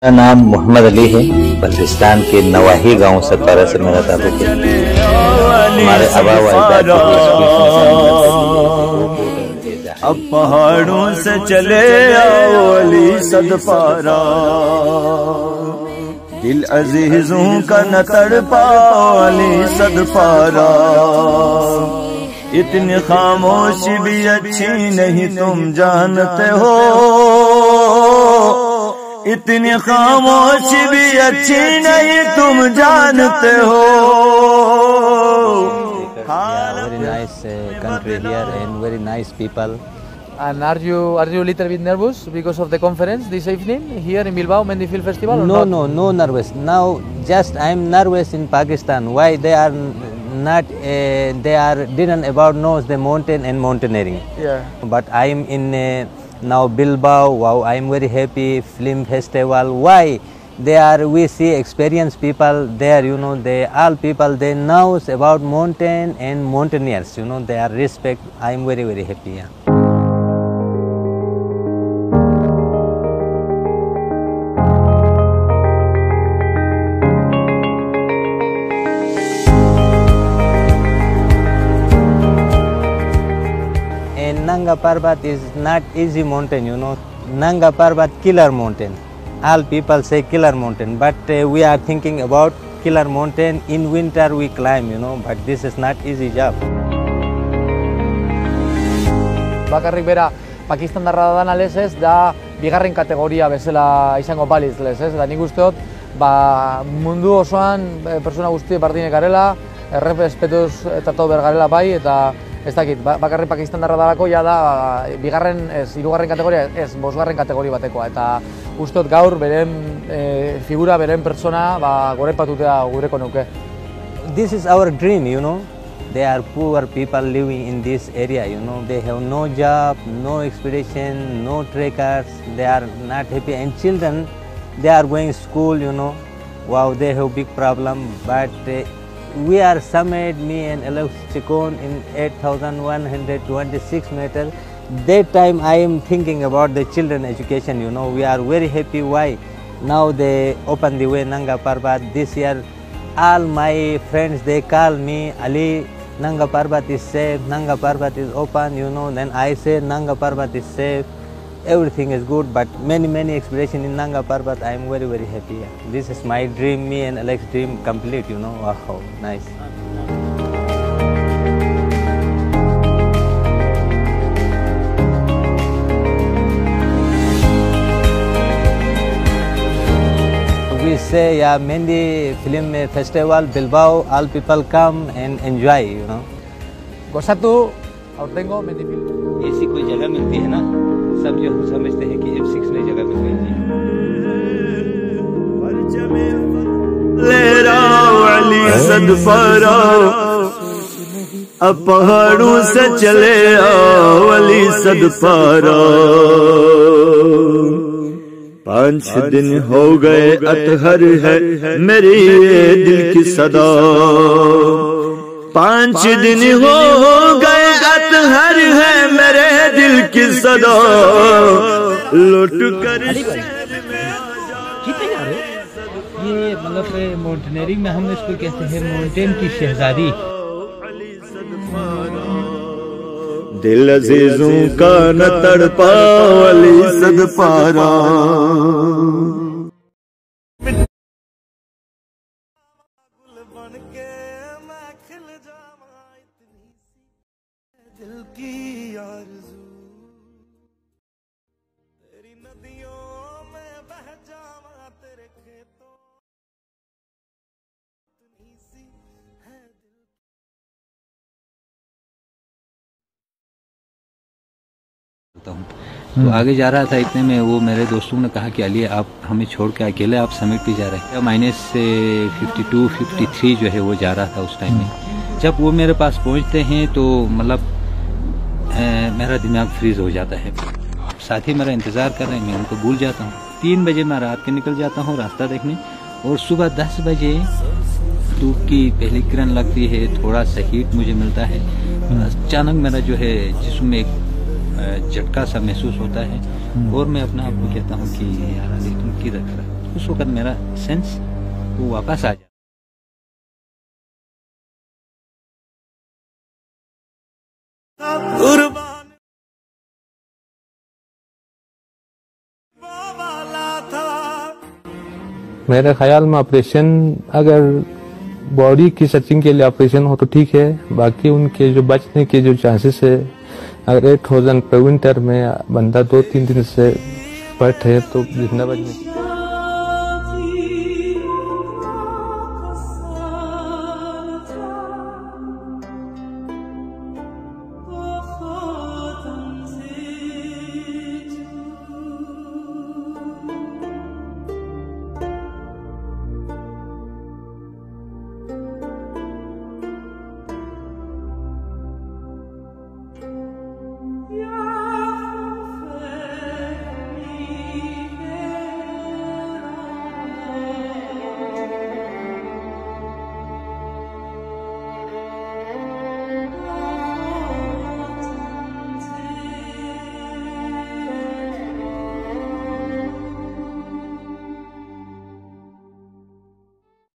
मेरा नाम मोहम्मद अली है। बल्तिस्तान के नवाही गांव सतपारा से मेरा ताल्लुक है। हमारे आबा व अजदाद अब पहाड़ों से चले आओ अली सदपारा, दिल अजीजों का न तड़पाओ अली सदपारा। इतनी खामोशी भी अच्छी नहीं तुम जानते हो, इतनी खामोशी भी अच्छी नहीं तुम जानते हो। Very nice country here and very nice people. And are you a little bit nervous because of the conference this evening here in Bilbao Mendy Film Festival? Or No nervous. Now just I'm nervous in Pakistan. Why they are not? They are didn't about knows the mountain and mountaineering. Yeah. But I'm in now Bilbao. Wow, I'm very happy. Film festival. Why? They are, we see experienced people there, you know, they all people, they knows about mountain and mountaineers, you know, they are respect. I am very, very happy. Yeah. And Nanga Parbat is not easy mountain, you know, Nanga Parbat killer mountain. All people say killer mountain, but we are thinking about killer mountain. In winter we climb, you know, but this is not easy job. Bakarrik bera Pakistandarra da nalez ez da bigarren kategoria bezala izango balitz lez ez, da nik uste dut mundu osoan persona guzti bardinek garela, errespetuz tratatu behar garela bai, eta ez dakit, bakarrik Pakistandarra dalako ja da bigarren ez, hirugarren kategoria ez, bosgarren kategoria batekoa, eta uste dut gaur beren figura, beren persona gorepatutea gureko nuke. This is our dream, you know. They are poor people living in this area, you know. They have no job, no expedition, no trekkers. They are not happy. And children, they are going school, you know. Wow, they have big problem. But we are summit, me and Alex Chikon, in 8,126 meters. That time I am thinking about the children education, you know. We are very happy. Why? Now they open the way Nanga Parbat. This year all my friends, they call me, Ali, Nanga Parbat is safe, Nanga Parbat is open, you know. Then I say Nanga Parbat is safe, everything is good, but many expedition in Nanga Parbat, I am very, very happy. Yeah. This is my dream, me and Alex dream complete, you know. Wow, nice. We say, yeah, Mendy Film Festival, Bilbao, all people come and enjoy, you know. Gozatu, aurtengo Mendy Film. ऐसी कोई जगह मिलती है ना, सब जो समझते हैं कि F6 में जगह मिल गई है। अब पहाड़ों से चले आओ अली सदपारा, 5 दिन हो गए अतहर है मेरी ये दिल की सदा, 5 दिन हो गए अतहर है मेरे दिल की सदा, लौट कर ये मतलब माउंटेनियरिंग में हम इसको कहते हैं माउंटेन की शहजादी। दिल अजीजों का न तड़पाओ अली सदपारा। दिल की आरज़ू तेरी नदियों में बह जावा, तेरे खेतों इतनी सी है दिल। तो आगे जा रहा था, इतने में वो मेरे दोस्तों ने कहा कि अली आप हमें छोड़ के अकेले आप समिट पे जा रहे हैं। -52-53 जो है वो जा रहा था उस टाइम में। जब वो मेरे पास पहुंचते हैं तो मतलब मेरा दिमाग फ्रीज हो जाता है। साथी मेरा इंतज़ार कर रहे हैं, मैं उनको भूल जाता हूँ। 3 बजे मैं रात के निकल जाता हूँ रास्ता देखने, और सुबह 10 बजे धूप की पहली किरण लगती है, थोड़ा सा हीट मुझे मिलता है। अचानक मेरा जो है जिस्म में एक झटका सा महसूस होता है, और मैं अपने आप को कहता हूँ कि यार अली तुम किधर खड़ा उस वक्त मेरा सेंस वो वापस आ जाता। मेरे ख्याल में ऑपरेशन अगर बॉडी की सर्चिंग के लिए ऑपरेशन हो तो ठीक है, बाकी उनके जो बचने के जो चांसेस है, अगर 8000 पर विंटर में बंदा 2-3 दिन से फट है तो जितना बचने